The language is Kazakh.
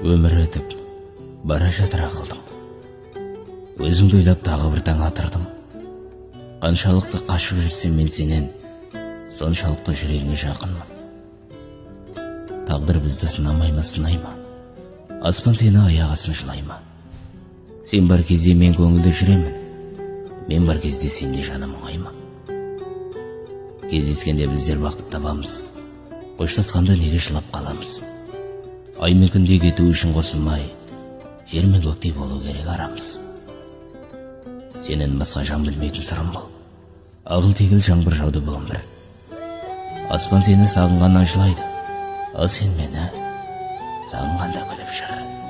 Өмір өтіп, бара жатыр ақылдым. Өзімді ойлап тағы бір таң атырдым. Қаншалықты қашып жүрсем мен сенен, соншалықты жүрегіңе жақынмын. Тағдыр бізді сынамай ма, сынай ма? Аспан сені аяқ астын жылай ма? Сен бар кезде мен көңілді жүремін, мен бар кезде сенде жаным оңай ма? Кездескенде біздер бақыт табамыз, қоштасқанда неге жылап қаламыз? Ай мен күнде кету үшін қосылмай, жер мен көктей болу керек арамыз. Сенен басқа жан білмейтін сырым бұл, ағыл тегіл жаңбыр жауды бүгін бір. Аспан сені сағынғаннан жылайды, ал сен мені сағынғанда күліп жүр.